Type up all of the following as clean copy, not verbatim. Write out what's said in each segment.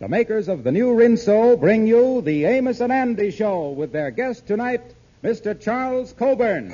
The makers of the new Rinso bring you the Amos and Andy Show with their guest tonight, Mr. Charles Coburn.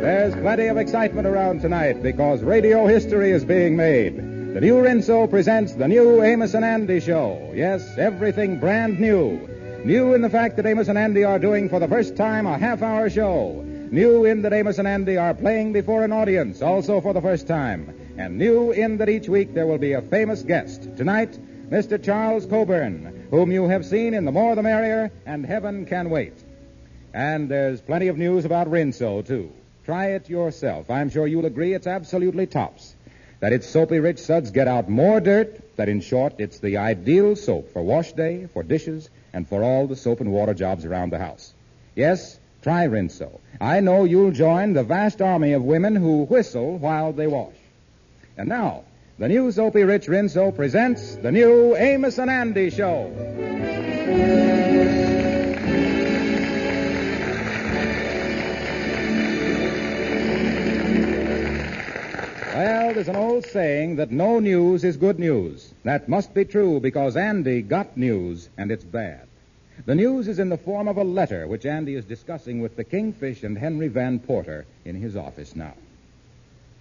There's plenty of excitement around tonight because radio history is being made. The new Rinso presents the new Amos and Andy Show. Yes, everything brand new. New in the fact that Amos and Andy are doing for the first time a half-hour show. New in that Amos and Andy are playing before an audience, also for the first time. And new in that each week there will be a famous guest. Tonight, Mr. Charles Coburn, whom you have seen in The More the Merrier and Heaven Can Wait. And there's plenty of news about Rinso, too. Try it yourself. I'm sure you'll agree it's absolutely tops. That its soapy-rich suds get out more dirt, that in short, it's the ideal soap for wash day, for dishes, and for all the soap and water jobs around the house. Yes, try Rinso. I know you'll join the vast army of women who whistle while they wash. And now, the new soapy-rich Rinso presents the new Amos and Andy Show. Well, there's an old saying that no news is good news. That must be true because Andy got news, and it's bad. The news is in the form of a letter which Andy is discussing with the Kingfish and Henry Van Porter in his office now.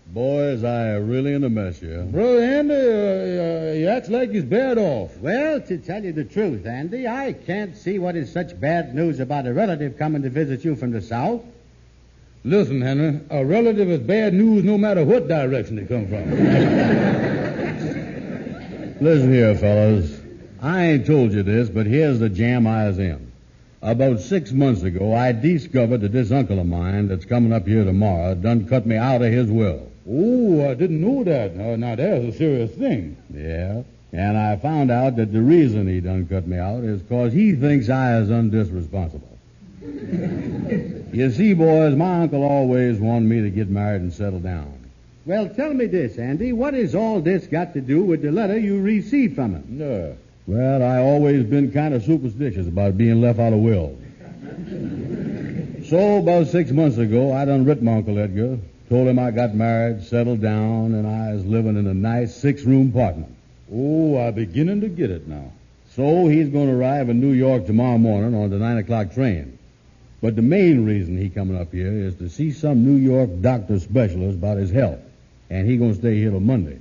Boys, I really in a mess here. Brother Andy, he acts like he's bad off. Well, to tell you the truth, Andy, I can't see what is such bad news about a relative coming to visit you from the South. Listen, Henry, a relative is bad news no matter what direction they come from. Listen here, fellas. I ain't told you this, but here's the jam I was in. About 6 months ago, I discovered that this uncle of mine that's coming up here tomorrow done cut me out of his will. Oh, I didn't know that. Now, that's a serious thing. Yeah, and I found out that the reason he done cut me out is 'cause he thinks I is undisresponsible. You see, boys, my uncle always wanted me to get married and settle down. Well, tell me this, Andy. What has all this got to do with the letter you received from him? Well, I always been kind of superstitious about being left out of wills. So, about 6 months ago, I done writ my Uncle Edgar, told him I got married, settled down, and I was living in a nice 6-room apartment. Oh, I'm beginning to get it now. So, he's going to arrive in New York tomorrow morning on the 9 o'clock train. But the main reason he coming up here is to see some New York doctor specialist about his health. And he going to stay here till Monday.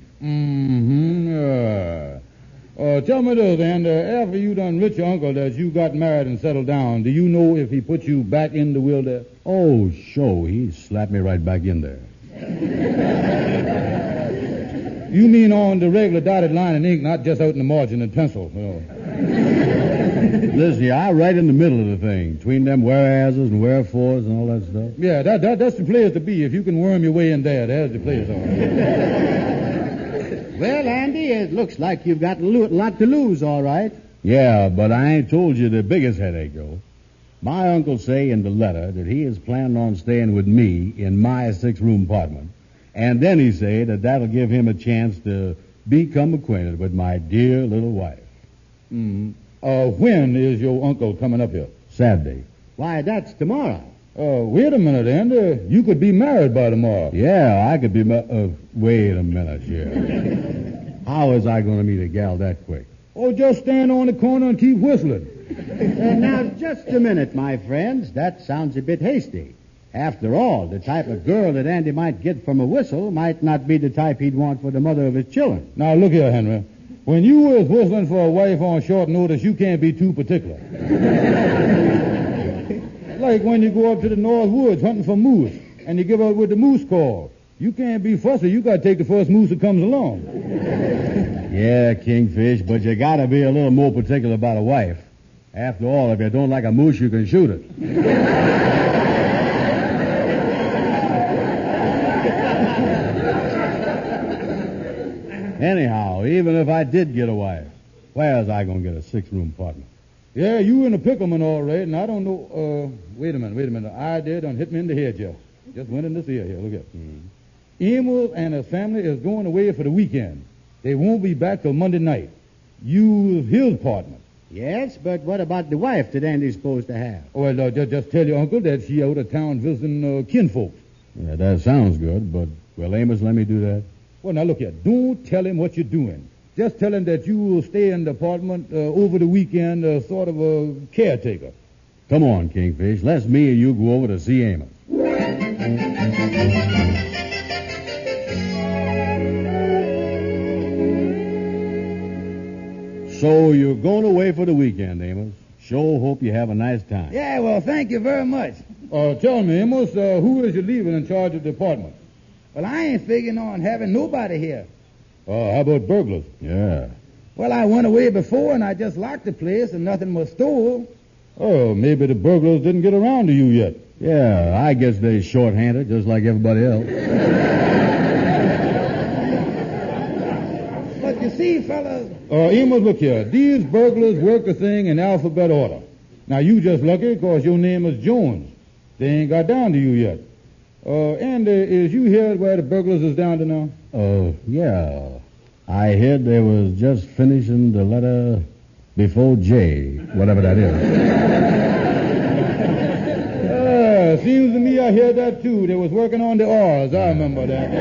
Tell me this, and after you done writ your uncle that you got married and settled down, do you know if he put you back in the will there? Oh, sure. He slapped me right back in there. You mean on the regular dotted line in ink, not just out in the margin in pencil, you know. Listen, I right in the middle of the thing, between them whereases and wherefores and all that stuff. Yeah, that's the place to be. If you can worm your way in there, there's the place. All right. Well, Andy, it looks like you've got a lot to lose, all right. Yeah, but I ain't told you the biggest headache, though. My uncle say in the letter that he is planning on staying with me in my 6-room apartment. And then he say that that'll give him a chance to become acquainted with my dear little wife. When is your uncle coming up here? Saturday. Why, that's tomorrow. Wait a minute, Andy. You could be married by tomorrow. Yeah, I could be wait a minute here. How is I going to meet a gal that quick? Oh, just stand on the corner and keep whistling. Now, just a minute, my friends. That sounds a bit hasty. After all, the type of girl that Andy might get from a whistle might not be the type he'd want for the mother of his children. Now, look here, Henry. When you was whistling for a wife on short notice, you can't be too particular. Like when you go up to the North Woods hunting for moose, and you give up with the moose call. You can't be fussy. You got to take the first moose that comes along. Yeah, Kingfish, but you got to be a little more particular about a wife. After all, if you don't like a moose, you can shoot it. Anyhow, even if I did get a wife, where's I going to get a 6-room apartment? Yeah, you in a pickleman all right, and I don't know, wait a minute. The idea done hit me in the head, Joe. Just went in this ear here, look at it. Amos and his family is going away for the weekend. They won't be back till Monday night. Use his apartment. Yes, but what about the wife that Andy's supposed to have? Well, just tell your uncle that she out of town visiting kinfolks. Yeah, that sounds good, but will Amos let me do that? Well, now look here. Don't tell him what you're doing. Just tell him that you will stay in the apartment over the weekend, sort of a caretaker. Come on, Kingfish. Let's me and you go over to see Amos. So you're going away for the weekend, Amos. Sure hope you have a nice time. Yeah, well, thank you very much. Tell me, Amos, who is you leaving in charge of the apartment? Well, I ain't figuring on having nobody here. How about burglars? Yeah. Well, I went away before, and I just locked the place, and nothing was stole. Oh, maybe the burglars didn't get around to you yet. Yeah, I guess they're short-handed, just like everybody else. But you see, fellas... Amos, look here. These burglars work the thing in alphabet order. Now, you just lucky because your name is Jones. They ain't got down to you yet. And is you here where the burglars is down to now? Yeah. I heard they was just finishing the letter before J, whatever that is. Seems to me I heard that too. They was working on the R's. I remember that.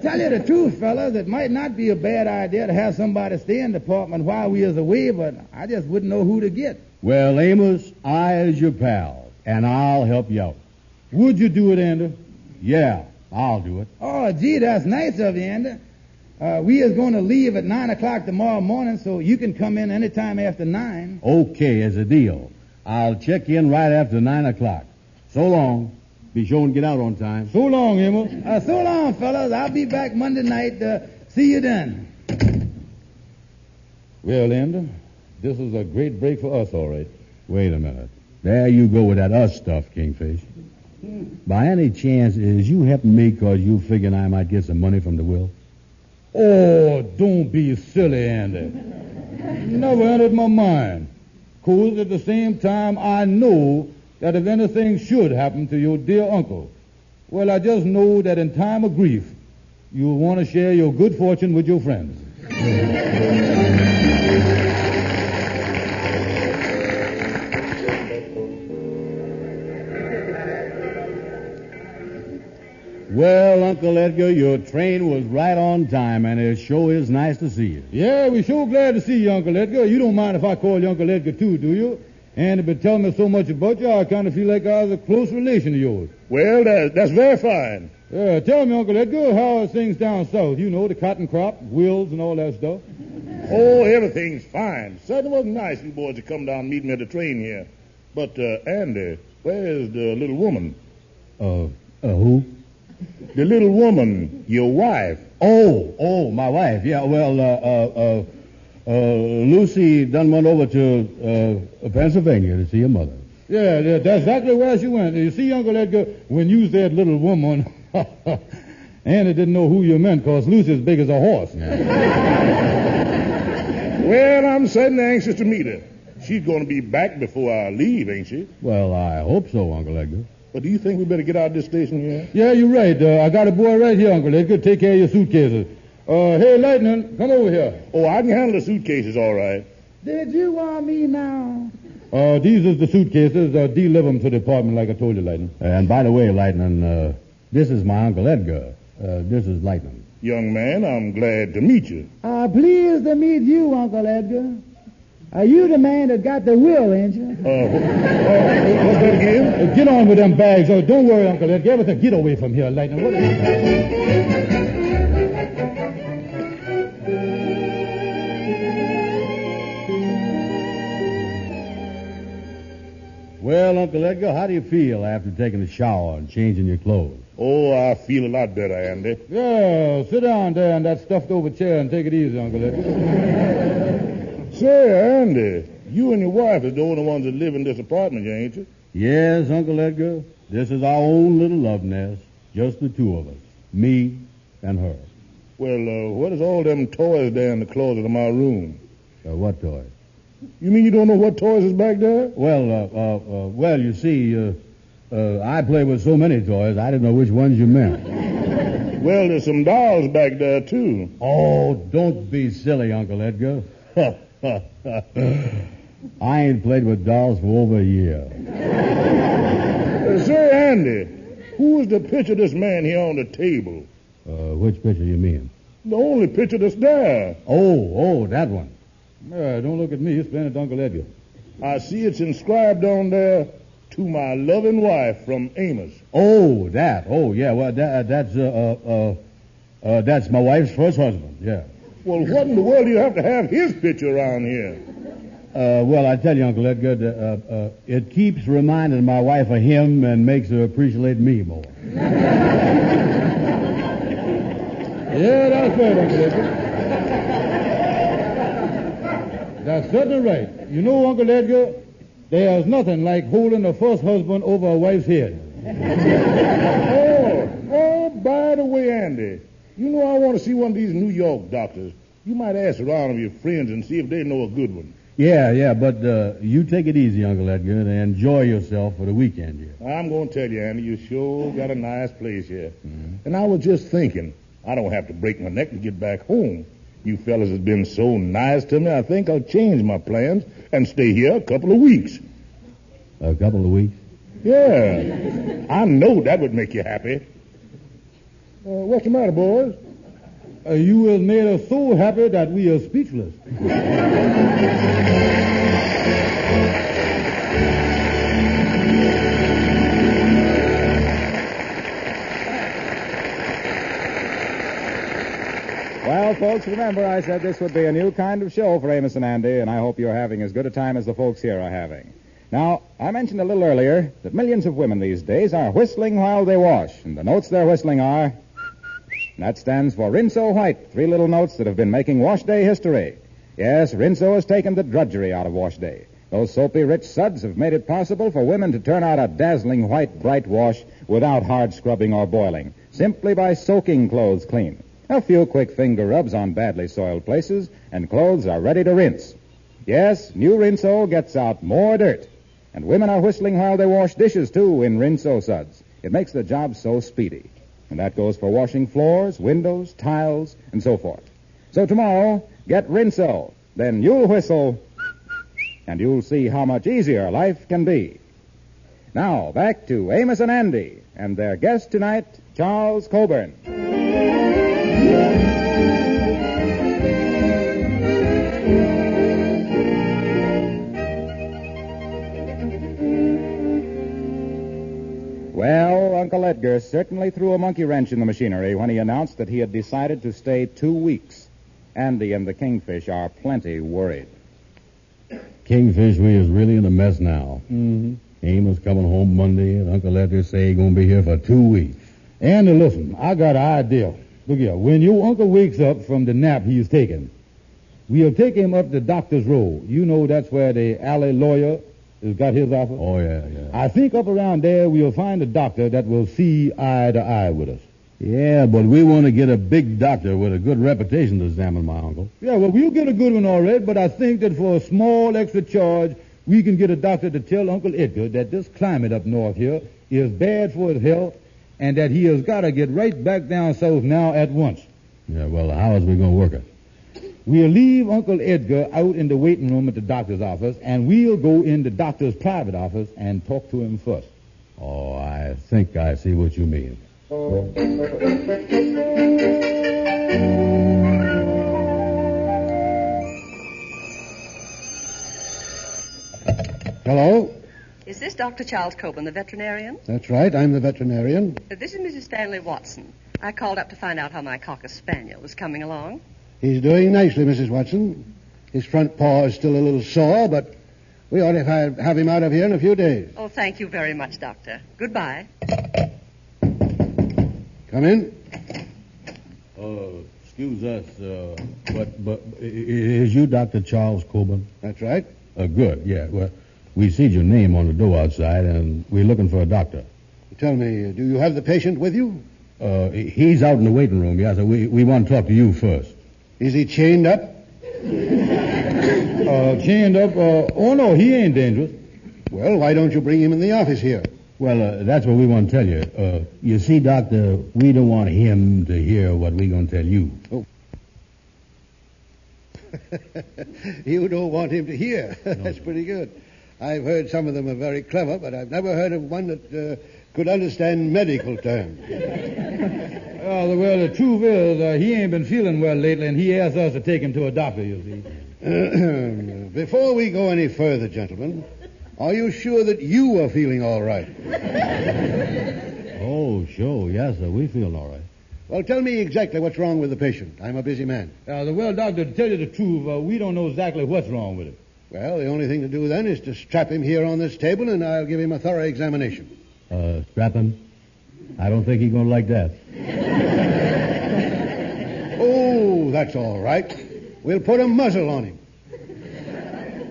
Tell you the truth, fellas, it might not be a bad idea to have somebody stay in the apartment while we is away, but I just wouldn't know who to get. Well, Amos, I is your pal, and I'll help you out. Would you do it, Andy? Yeah, I'll do it. Oh, gee, that's nice of you, Andy. We is going to leave at 9 o'clock tomorrow morning, so you can come in any time after 9. Okay, as a deal. I'll check in right after 9 o'clock. So long. Be sure and get out on time. So long, Amos. So long, fellas. I'll be back Monday night. See you then. Well, Andy, this is a great break for us, all right. Wait a minute. There you go with that us stuff, Kingfish. By any chance, is you helping me because you figuring I might get some money from the will? Oh, don't be silly, Andy. Never entered my mind. 'Cause at the same time, I know that if anything should happen to your dear uncle, well, I just know that in time of grief, you'll want to share your good fortune with your friends. Well, Uncle Edgar, your train was right on time, and it sure is nice to see you. Yeah, we're sure glad to see you, Uncle Edgar. You don't mind if I call you Uncle Edgar, too, do you? And been telling me so much about you, I kind of feel like I was a close relation of yours. Well, that's very fine. Tell me, Uncle Edgar, how are things down south? You know, the cotton crop, wills, and all that stuff. Oh, everything's fine. Certainly wasn't nice you boys to come down and meet me at the train here. But, Andy, where's the little woman? Who? The little woman, your wife. Oh, my wife. Yeah, well, Lucy done went over to Pennsylvania to see her mother. Yeah, that's exactly where she went. You see, Uncle Edgar, when you said little woman, Andy didn't know who you meant because Lucy's big as a horse. Well, I'm certainly anxious to meet her. She's going to be back before I leave, ain't she? Well, I hope so, Uncle Edgar. But do you think we better get out of this station here? Yeah, you're right. I got a boy right here, Uncle Edgar. Take care of your suitcases. Hey, Lightning, come over here. Oh, I can handle the suitcases all right. Did you want me now? These is the suitcases. Deliver them to the apartment like I told you, Lightning. And by the way, Lightning, this is my Uncle Edgar. This is Lightning. Young man, I'm glad to meet you. Pleased to meet you, Uncle Edgar. Are you the man that got the will, ain't you? What's that again? Get on with them bags. Don't worry, Uncle Edgar. Everything. Get away from here, Lightning. Well, Uncle Edgar, how do you feel after taking a shower and changing your clothes? Oh, I feel a lot better, Andy. Yeah, sit down there in that stuffed over chair and take it easy, Uncle Edgar. Say, Andy, you and your wife is the only ones that live in this apartment, ain't you? Yes, Uncle Edgar. This is our own little love nest. Just the two of us. Me and her. Well, what is all them toys there in the closet of my room? What toys? You mean you don't know what toys is back there? Well, you see, I play with so many toys, I didn't know which ones you meant. Well, there's some dolls back there, too. Oh, don't be silly, Uncle Edgar. I ain't played with dolls for over a year. Say, Andy, who is the picture of this man here on the table? Which picture you mean? The only picture that's there. Oh, that one. Don't look at me. It's playing at Uncle Edgar. I see it's inscribed on there, to my loving wife from Amos. Oh, that. Oh, yeah. Well, that's my wife's first husband. Yeah. Well, what in the world do you have to have his picture around here? Well, I tell you, Uncle Edgar, it keeps reminding my wife of him and makes her appreciate me more. Yeah, that's right, Uncle Edgar. That's certainly right. You know, Uncle Edgar, there's nothing like holding a first husband over a wife's head. By the way, Andy, you know I want to see one of these New York doctors. You might ask around of your friends and see if they know a good one. Yeah, but you take it easy, Uncle Edgar, and enjoy yourself for the weekend here. I'm going to tell you, Andy, you sure got a nice place here. Mm-hmm. And I was just thinking, I don't have to break my neck to get back home. You fellas have been so nice to me, I think I'll change my plans and stay here a couple of weeks. A couple of weeks? Yeah. I know that would make you happy. What's the matter, boys? You have made us so happy that we are speechless. Well, folks, remember I said this would be a new kind of show for Amos and Andy, and I hope you're having as good a time as the folks here are having. Now, I mentioned a little earlier that millions of women these days are whistling while they wash, and the notes they're whistling are... That stands for Rinso White, 3 little notes that have been making wash day history. Yes, Rinso has taken the drudgery out of wash day. Those soapy, rich suds have made it possible for women to turn out a dazzling white, bright wash without hard scrubbing or boiling, simply by soaking clothes clean. A few quick finger rubs on badly soiled places, and clothes are ready to rinse. Yes, new Rinso gets out more dirt. And women are whistling while they wash dishes, too, in Rinso suds. It makes the job so speedy. And that goes for washing floors, windows, tiles, and so forth. So tomorrow, get Rinso. Then you'll whistle, and you'll see how much easier life can be. Now, back to Amos and Andy, and their guest tonight, Charles Coburn. Well, Uncle Edgar certainly threw a monkey wrench in the machinery when he announced that he had decided to stay 2 weeks. Andy and the Kingfish are plenty worried. Kingfish, we is really in a mess now. Mm-hmm. Amos coming home Monday, and Uncle Edgar say he's going to be here for 2 weeks. Andy, listen, I got an idea. Look here, when your uncle wakes up from the nap he's taking, we'll take him up the doctor's road. You know that's where the alley lawyer has got his office. Oh, yeah. I think up around there we'll find a doctor that will see eye to eye with us. Yeah, but we want to get a big doctor with a good reputation to examine my uncle. Yeah, well, we'll get a good one all right, but I think that for a small extra charge, we can get a doctor to tell Uncle Edgar that this climate up north here is bad for his health and that he has got to get right back down south now at once. Yeah, well, how is we going to work it? We'll leave Uncle Edgar out in the waiting room at the doctor's office, and we'll go in the doctor's private office and talk to him first. Oh, I think I see what you mean. Hello? Is this Dr. Charles Coburn, the veterinarian? That's right. I'm the veterinarian. This is Mrs. Stanley Watson. I called up to find out how my Cocker Spaniel was coming along. He's doing nicely, Mrs. Watson. His front paw is still a little sore, but we ought to have him out of here in a few days. Oh, thank you very much, Doctor. Goodbye. Come in. Excuse us, but is you Dr. Charles Coburn? That's right. Good, yeah. Well, we see your name on the door outside, and we're looking for a doctor. Tell me, do you have the patient with you? He's out in the waiting room, yes. We want to talk to you first. Is he chained up? Chained up? Oh, no, he ain't dangerous. Well, why don't you bring him in the office here? Well, that's what we want to tell you. You see, Doctor, we don't want him to hear what we're going to tell you. Oh. You don't want him to hear. That's pretty good. I've heard some of them are very clever, but I've never heard of one that could understand medical terms. Well, the truth is, he ain't been feeling well lately, and he asked us to take him to a doctor, you see. Before we go any further, gentlemen, are you sure that you are feeling all right? Oh, sure. Yes, sir. We feel all right. Well, tell me exactly what's wrong with the patient. I'm a busy man. Well, doctor, to tell you the truth, we don't know exactly what's wrong with him. Well, the only thing to do then is to strap him here on this table, and I'll give him a thorough examination. Strap him? I don't think he's going to like that. Oh, that's all right. We'll put a muzzle on him.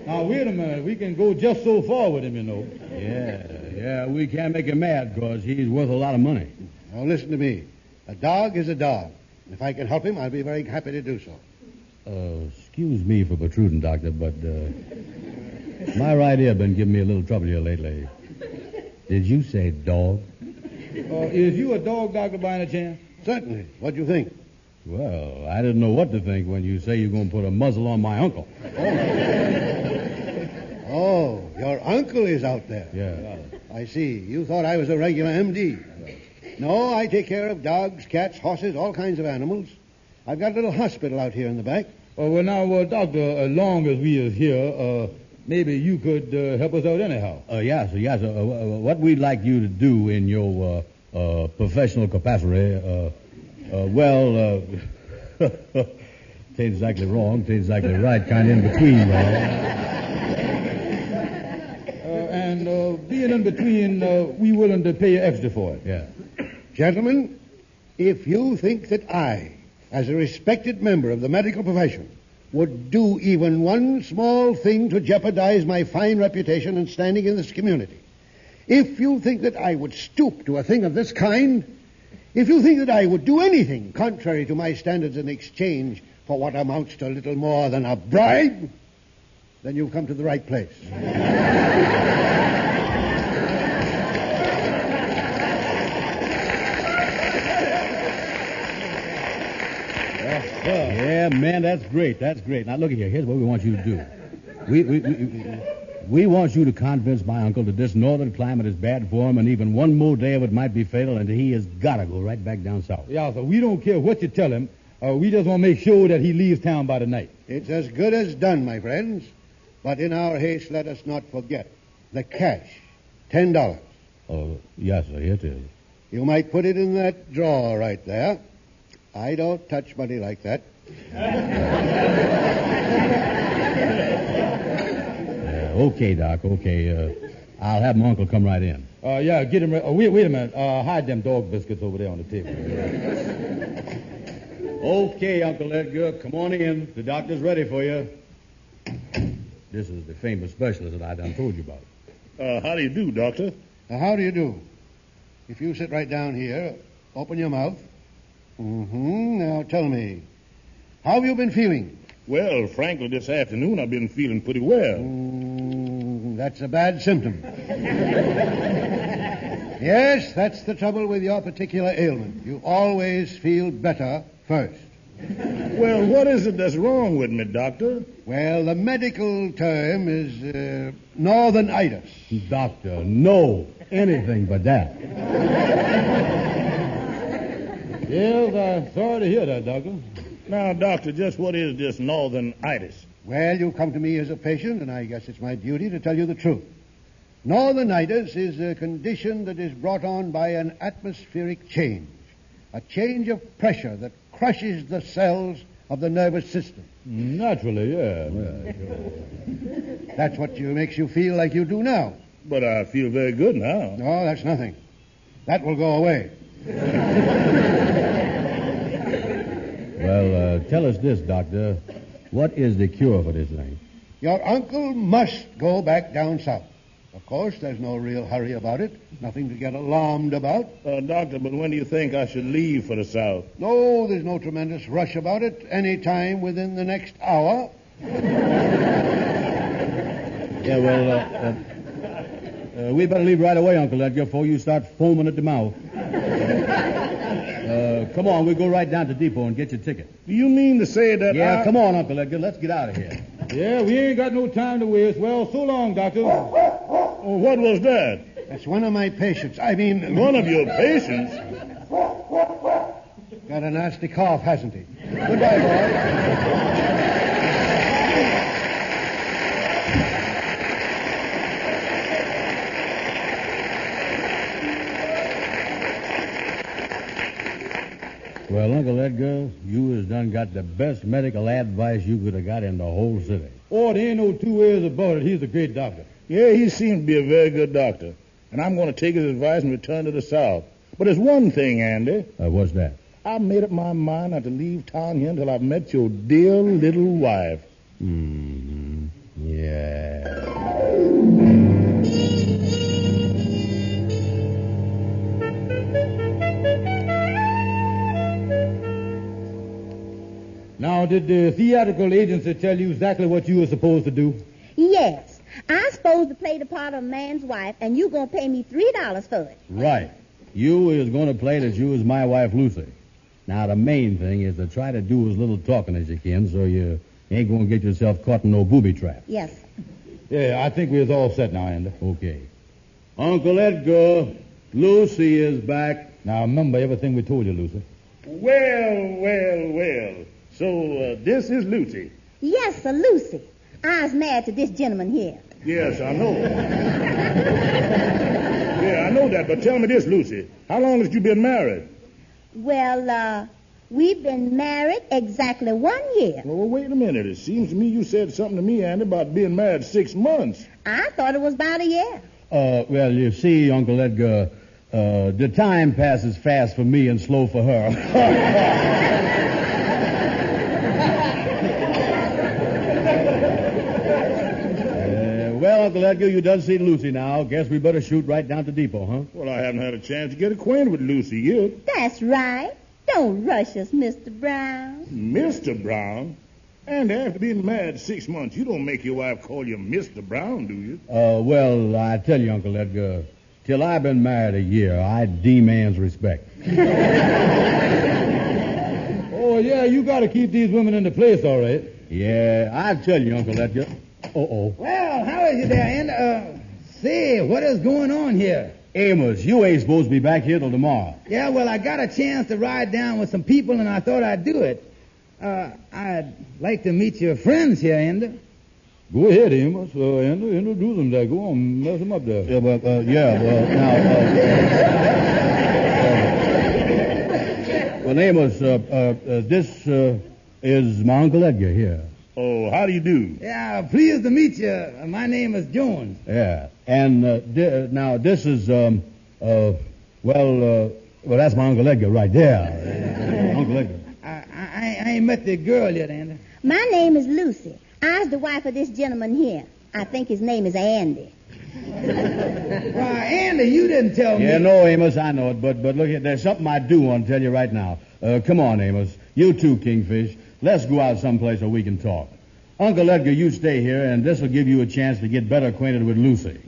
Now, wait a minute. We can go just so far with him, you know. Yeah, we can't make him mad because he's worth a lot of money. Now, listen to me. A dog is a dog. If I can help him, I'll be very happy to do so. Excuse me for protruding, Doctor, but my right ear been giving me a little trouble here lately. Did you say dog? Is you a dog doctor by any chance? Certainly. What do you think? Well, I didn't know what to think when you say you're going to put a muzzle on my uncle. Oh, your uncle is out there. Yeah. I see. You thought I was a regular MD. No, I take care of dogs, cats, horses, all kinds of animals. I've got a little hospital out here in the back. Well, now, doctor, as long as we is here, maybe you could help us out anyhow. Yes. What we'd like you to do in your professional capacity, tain't exactly wrong, tain't exactly right, kind of in between, And being in between, we willing to pay you extra for it. Yeah. Gentlemen, if you think that I, as a respected member of the medical profession, would do even one small thing to jeopardize my fine reputation and standing in this community, if you think that I would stoop to a thing of this kind, if you think that I would do anything contrary to my standards in exchange for what amounts to little more than a bribe, then you've come to the right place. Yeah, man, that's great. That's great. Now, look here. Here's what we want you to do. We want you to convince my uncle that this northern climate is bad for him, and even one more day of it might be fatal, and he has got to go right back down south. Yeah, so we don't care what you tell him. We just want to make sure that he leaves town by the night. It's as good as done, my friends. But in our haste, let us not forget the cash, $10. Yes, sir. Here it is. You might put it in that drawer right there. I don't touch money like that. Okay, Doc, okay. I'll have my uncle come right in. Yeah, get him. Wait a minute. Hide them dog biscuits over there on the table. Okay, Uncle Edgar, come on in. The doctor's ready for you. This is the famous specialist that I done told you about. How do you do, Doctor? How do you do? If you sit right down here, open your mouth. Now tell me, how have you been feeling? Well, frankly, this afternoon I've been feeling pretty well. That's a bad symptom. Yes, that's the trouble with your particular ailment. You always feel better first. Well, what is it that's wrong with me, Doctor? Well, the medical term is northern-itis. Doctor, no, anything but that. Yes, I'm sorry to hear that, Doctor. Now, Doctor, just what is this northern-itis? Well, you come to me as a patient, and I guess it's my duty to tell you the truth. Northern-itis is a condition that is brought on by an atmospheric change, a change of pressure that crushes the cells of the nervous system. Naturally, yeah. That's what makes you feel like you do now. But I feel very good now. No, that's nothing. That will go away. Well, tell us this, Doctor. What is the cure for this thing? Your uncle must go back down south. Of course, there's no real hurry about it. Nothing to get alarmed about. Doctor, but when do you think I should leave for the south? No, there's no tremendous rush about it. Any time within the next hour. Yeah, well, We better leave right away, Uncle Edgar, before you start foaming at the mouth. Come on, we'll go right down to the depot and get your ticket. Do you mean to say that Yeah, come on, Uncle Edgar. Let's get out of here. Yeah, we ain't got no time to waste. Well, so long, Doctor. Oh, what was that? That's one of my patients. I mean... One of your patients? Got a nasty cough, hasn't he? Goodbye, boy. Well, Uncle Edgar, you has done got the best medical advice you could have got in the whole city. Oh, there ain't no two ways about it. He's a great doctor. Yeah, he seems to be a very good doctor. And I'm going to take his advice and return to the South. But there's one thing, Andy. What's that? I've made up my mind not to leave town here until I've met your dear little wife. Mm-hmm. Yeah. Now, did the theatrical agency tell you exactly what you were supposed to do? Yes. I'm supposed to play the part of a man's wife, and you going to pay me $3 for it. Right. You is going to play that you is my wife, Lucy. Now, the main thing is to try to do as little talking as you can so you ain't going to get yourself caught in no booby trap. Yes. Yeah, I think we're all set now, Andy. Okay. Uncle Edgar, Lucy is back. Now, remember everything we told you, Lucy. Well. So, this is Lucy. Yes, sir, Lucy. I was married to this gentleman here. Yes, I know. Yeah, I know that, but tell me this, Lucy. How long has you been married? Well, we've been married exactly 1 year. Well, wait a minute. It seems to me you said something to me, Andy, about being married 6 months. I thought it was about a year. Well, you see, Uncle Edgar, the time passes fast for me and slow for her. Well, Uncle Edgar, you done seen Lucy now. Guess we better shoot right down to depot, huh? Well, I haven't had a chance to get acquainted with Lucy yet. That's right. Don't rush us, Mr. Brown. Mr. Brown? And after being married 6 months, you don't make your wife call you Mr. Brown, do you? Well, I tell you, Uncle Edgar, till I've been married a year, I demands respect. Oh, yeah, you got to keep these women in the place, all right. Yeah, I tell you, Uncle Edgar. Uh-oh. Well, how is you there, Andy? Say, what is going on here? Amos, you ain't supposed to be back here till tomorrow. Yeah, well, I got a chance to ride down with some people, and I thought I'd do it. I'd like to meet your friends here, Andy. Go ahead, Amos. Andy, introduce them there. Go on, mess them up there. Yeah, well, Amos, this is my Uncle Edgar here. Oh, how do you do? Yeah, pleased to meet you. My name is Jones. Yeah, and now this is, well, that's my Uncle Edgar right there. Uncle Edgar. I ain't met the girl yet, Andy. My name is Lucy. I was the wife of this gentleman here. I think his name is Andy. Why, Andy, you didn't tell me. Yeah, no, Amos, I know it, but look, there's something I do want to tell you right now. Come on, Amos. You too, Kingfish. Let's go out someplace where we can talk. Uncle Edgar, you stay here, and this will give you a chance to get better acquainted with Lucy.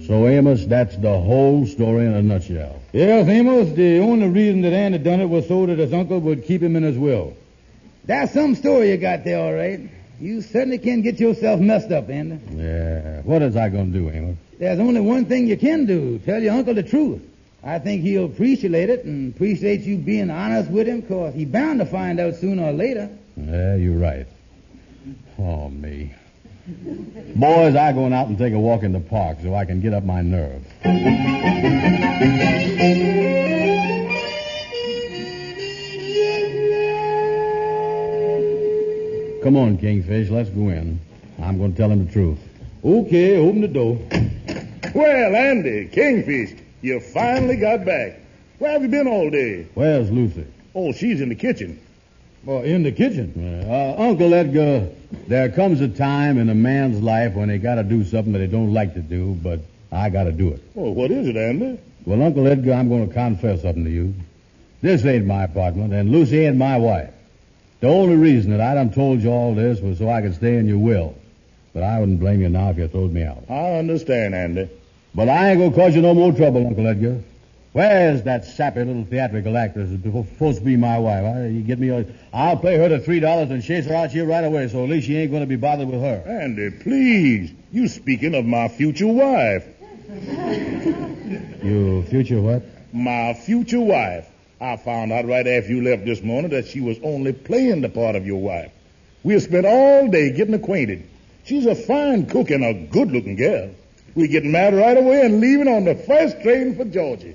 So, Amos, that's the whole story in a nutshell. Yes, Amos, the only reason that Andy done it was so that his uncle would keep him in his will. That's some story you got there, all right. You certainly can get yourself messed up, Andy. Yeah. What is I going to do, Amos? There's only one thing you can do. Tell your uncle the truth. I think he'll appreciate it and appreciate you being honest with him, because he's bound to find out sooner or later. Yeah, you're right. Oh, me. Boys, I'm going out and take a walk in the park so I can get up my nerve. Come on, Kingfish, let's go in. I'm going to tell him the truth. Okay, open the door. Well, Andy, Kingfish, you finally got back. Where have you been all day? Where's Lucy? Oh, she's in the kitchen. Well, in the kitchen. Uncle Edgar, there comes a time in a man's life when he got to do something that he don't like to do, but I got to do it. Oh, what is it, Andy? Well, Uncle Edgar, I'm going to confess something to you. This ain't my apartment, and Lucy ain't my wife. The only reason that I done told you all this was so I could stay in your will. But I wouldn't blame you now if you throwed me out. I understand, Andy. But I ain't gonna cause you no more trouble, Uncle Edgar. Where's that sappy little theatrical actress who's supposed to be my wife? You get me? I'll pay her the $3 and chase her out here right away, so at least she ain't gonna be bothered with her. Andy, please. You speaking of my future wife. Your future what? My future wife. I found out right after you left this morning that she was only playing the part of your wife. We have spent all day getting acquainted. She's a fine cook and a good-looking girl. We getting married right away and leaving on the first train for Georgia.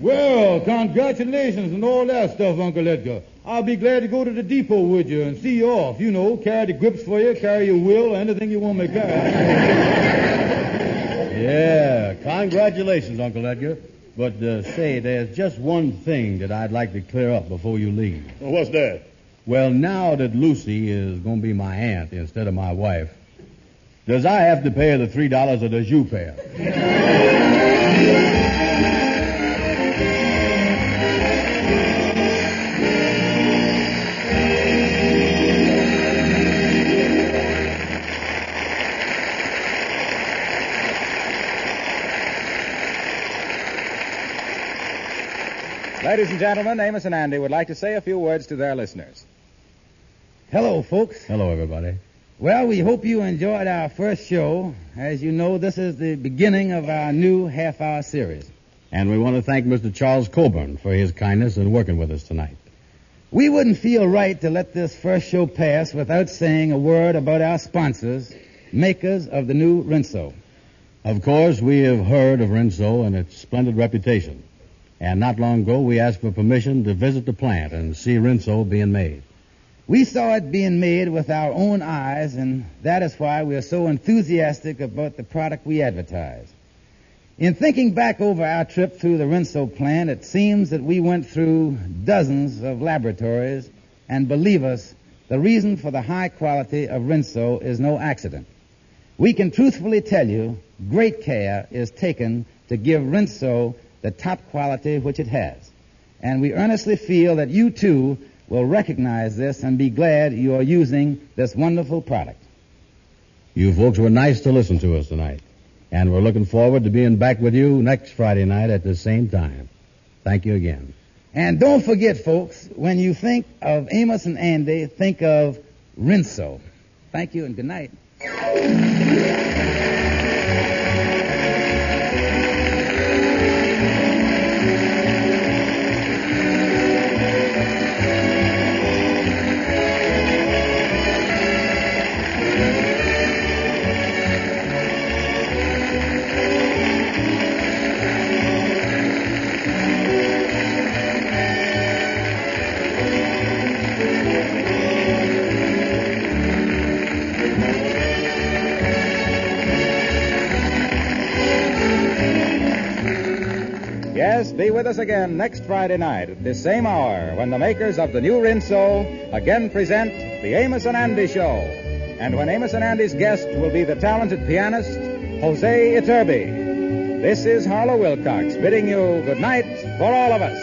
Well, congratulations and all that stuff, Uncle Edgar. I'll be glad to go to the depot with you and see you off. You know, carry the grips for you, carry your will, anything you want me to carry. Yeah, congratulations, Uncle Edgar. But say, there's just one thing that I'd like to clear up before you leave. Well, what's that? Well, now that Lucy is going to be my aunt instead of my wife, does I have to pay her the $3 or does you pay her? Ladies and gentlemen, Amos and Andy would like to say a few words to their listeners. Hello, folks. Hello, everybody. Well, we hope you enjoyed our first show. As you know, this is the beginning of our new half-hour series. And we want to thank Mr. Charles Coburn for his kindness in working with us tonight. We wouldn't feel right to let this first show pass without saying a word about our sponsors, makers of the new Rinso. Of course, we have heard of Rinso and its splendid reputation. And not long ago, we asked for permission to visit the plant and see Rinso being made. We saw it being made with our own eyes, and that is why we are so enthusiastic about the product we advertise. In thinking back over our trip through the Rinso plant, it seems that we went through dozens of laboratories, and believe us, the reason for the high quality of Rinso is no accident. We can truthfully tell you, great care is taken to give Rinso the top quality which it has. And we earnestly feel that you, too, will recognize this and be glad you are using this wonderful product. You folks were nice to listen to us tonight. And we're looking forward to being back with you next Friday night at the same time. Thank you again. And don't forget, folks, when you think of Amos and Andy, think of Rinso. Thank you and good night. Yes, be with us again next Friday night at this same hour when the makers of the new Rinso again present the Amos and Andy Show. And when Amos and Andy's guest will be the talented pianist, Jose Iturbe. This is Harlow Wilcox bidding you good night for all of us.